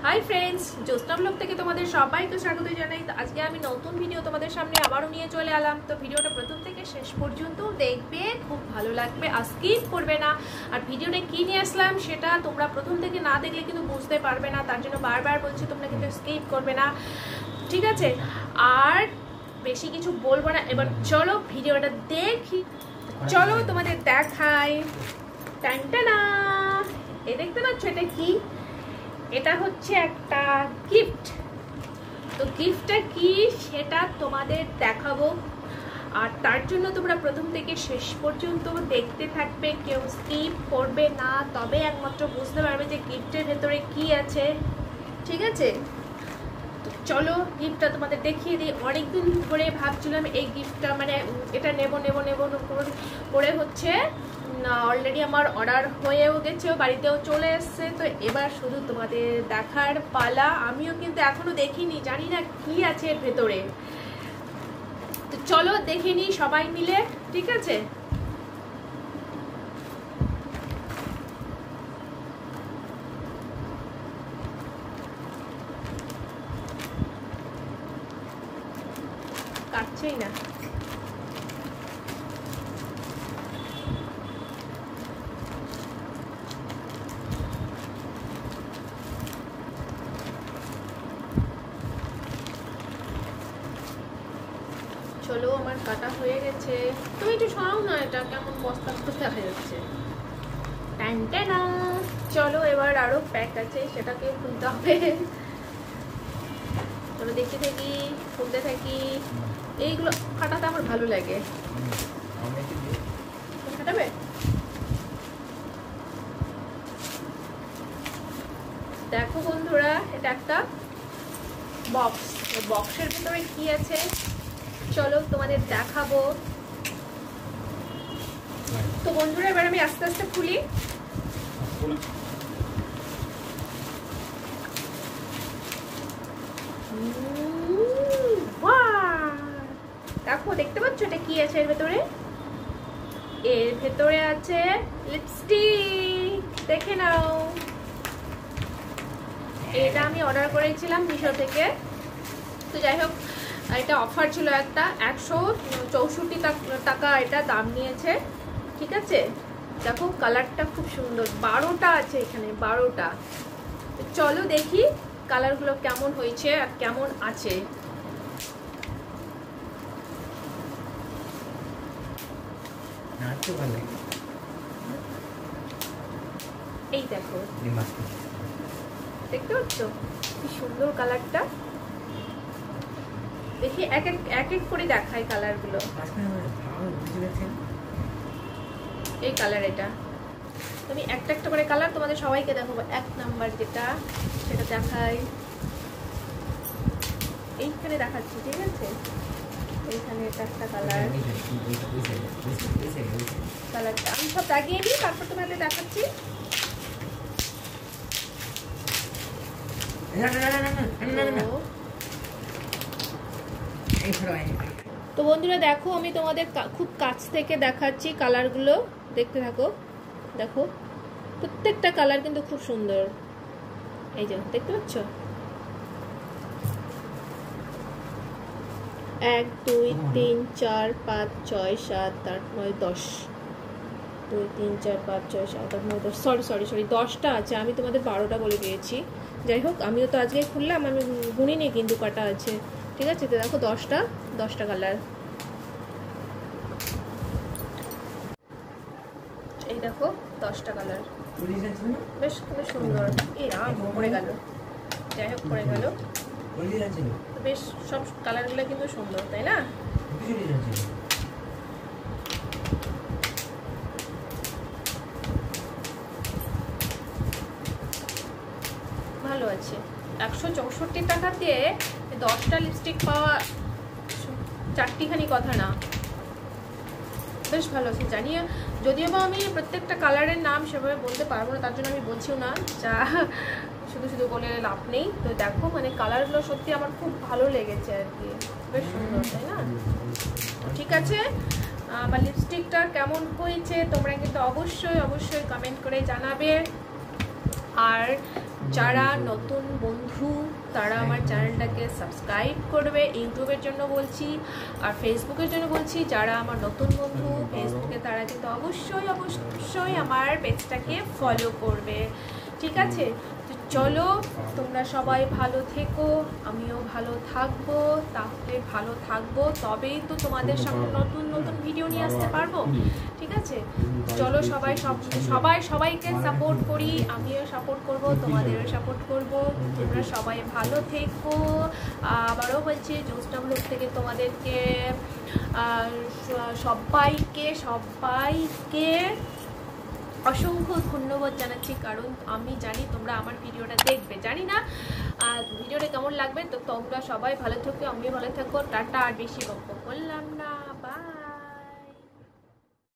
Hi friends, জ্যোৎস্না blog থেকে তোমাদের সবাইকে স্বাগত জানাই। আজকে আমি নতুন ভিডিও তোমাদের সামনে আবারও নিয়ে চলে এলাম। তো ভিডিওটা প্রথম থেকে শেষ পর্যন্ত দেখবে, খুব ভালো লাগবে, আর স্কিপ করবে না। আর ভিডিওটা কি নিয়ে আসলাম সেটা তোমরা প্রথম থেকে না দেখলে কিন্তু বুঝতে পারবে না, তার জন্য বারবার বলছি তোমরা কিন্তু স্কিপ করবে না, ঠিক আছে? আর বেশি কিছু বলবো না, এবার চলো ভিডিওটা দেখি। চলো তোমাদের দেখাই। টানটানা, এই দেখতে পাচ্ছ এটা কি? এটা হচ্ছে একটা গিফট। তো গিফটটা কি সেটা তোমাদের দেখাবো, আর তার জন্য তোমরা প্রথম থেকে শেষ পর্যন্ত দেখতে থাকবে, কেউ স্কিপ করবে না, তবে একমাত্র বুঝতে পারবে যে গিফটের ভেতরে কি আছে, ঠিক আছে? তো চলো গিফটটা তোমাদের দেখিয়ে দিই। অনেকদিন ধরে ভাবছিলাম এই গিফটটা মানে এটা নেব করে হচ্ছে অলরেডি আমার অর্ডার হয়েও গেছে, বাড়িতেও চলে এসছে। তো এবার শুধু তোমাদের দেখার পালা। আমিও কিন্তু এখনো দেখিনি, জানি না কি আছে এর ভেতরে। তো চলো দেখে নিই সবাই মিলে, ঠিক আছে? কাটছেই না। চলো আমার কাটা হয়ে গেছে। তুমি একটু সরাও না, এটা কেমন বস্তা দেখা যাচ্ছে। টানটানা, চলো এবার আরো প্যাক আছে, সেটাকে খুলতে হবে। চলো দেখতে থাকি, খুলতে থাকি। এইগুলো কাটাতে আমার ভালো লাগে। কাটাবে? দেখো বন্ধুরা, এটা একটা বক্স। বক্সের ভিতরে কি আছে চলো তোমাদের দেখাবো। তো বন্ধুরা এবার আমি আস্তে আস্তে খুলি। দেখো, দেখতে পাচ্ছ এটা কি আছে এর ভেতরে? এর ভেতরে আছে লিপস্টিক, দেখে নাও। এটা আমি অর্ডার করেছিলাম মিশো থেকে। তো যাই হোক, এটা অফার ছিল, একটা 164 টাকা এটা দাম নিয়েছে, ঠিক আছে? দেখো কালারটা খুব সুন্দর, 12টা আছে এখানে, 12টা। চলো দেখি কালারগুলো কেমন হয়েছে আর কেমন আছে। এই দেখো, দেখতে পাচ্ছ কি সুন্দর কালারটা? দেখি এক এক করে দেখাই কালারগুলো। এই কালার, এটা আমি একটা একটা করে কালার তোমাদের সবাইকে দেখাবো। 1 নাম্বার যেটা সেটা দেখাই, এইখানে দেখাচ্ছি, ঠিক আছে? এইখানে এটা একটা কালার। কালারটা আমি সব লাগিয়ে নিই, তারপর তোমাদের দেখাচ্ছি। তো বন্ধুরা দেখো, আমি তোমাদের খুব কাছ থেকে দেখাচ্ছি কালারগুলো, দেখতে থাকো। দেখো প্রত্যেকটা কালার কিন্তু খুব সুন্দর। এই যে দেখতে পাচ্ছ, 1 2 3 4 5 6 7 8 9 10 2 3 4 5 6 7 8 9 10 সরি 10টা আছে, আমি তোমাদের 12টা বলে দিয়েছি। যাই হোক, আমিও তো আজকে খুললাম, আমি গুনিনি কিন্তু কাটা আছে, ঠিক আছে? তো দেখো 10টা কালার। এই দেখো 10টা কালার, বেশ খুব সুন্দর। এই রাম পড়ে গেল, যাই হোক পড়ে গেল। বেশ সব কালারগুলো কিন্তু সুন্দর, তাই না? ভালো আছে। 164 টাকা দিয়ে 10টা লিপস্টিক পাওয়া 4টিখানি কথা না, বেশ ভালো আছে। জানিয়ে যদিও বা আমি প্রত্যেকটা কালারের নাম সেভাবে বলতে পারবো না, তার জন্য আমি বলছিও না, যা শুধু বলে লাভ নেই। তো দেখো মানে কালারগুলো সত্যি আমার খুব ভালো লেগেছে আর কি, বেশ সুন্দর, তাই না? ঠিক আছে, আমার লিপস্টিকটা কেমন হয়েছে তোমরা কিন্তু অবশ্যই কমেন্ট করে জানাবে। আর যারা নতুন বন্ধু তারা আমার চ্যানেলটাকে সাবস্ক্রাইব করবে, ইউটিউবের জন্য বলছি। আর ফেসবুকের জন্য বলছি, যারা আমার নতুন বন্ধু ফেসবুকে তারা কিন্তু অবশ্যই অবশ্যই আমার পেজটাকে ফলো করবে, ঠিক আছে? তো চলো, তোমরা সবাই ভালো থেকো, আমিও ভালো থাকবো। তাহলে ভালো থাকবো তবেই তো তোমাদের সামনে নতুন নতুন ভিডিও নিয়ে আসতে পারবো, ঠিক আছে? চলো সবাই সবাইকে সাপোর্ট করি, আমিও সাপোর্ট করব, তোমাদেরও সাপোর্ট করব। তোমরা সবাই ভালো থেকো। আবারও বলছি, জ্যোৎস্না ব্লগ থেকে তোমাদেরকে সবাইকে অসংখ্য ধন্যবাদ জানাচ্ছি, কারণ আমি জানি তোমরা আমার ভিডিওটা দেখবে। জানি না ভিডিওটা কেমন লাগবে। তো তোমরা সবাই ভালো থেকো, আমিও ভালো থাকো। টাটা। আর বেশি বকবক করলাম না।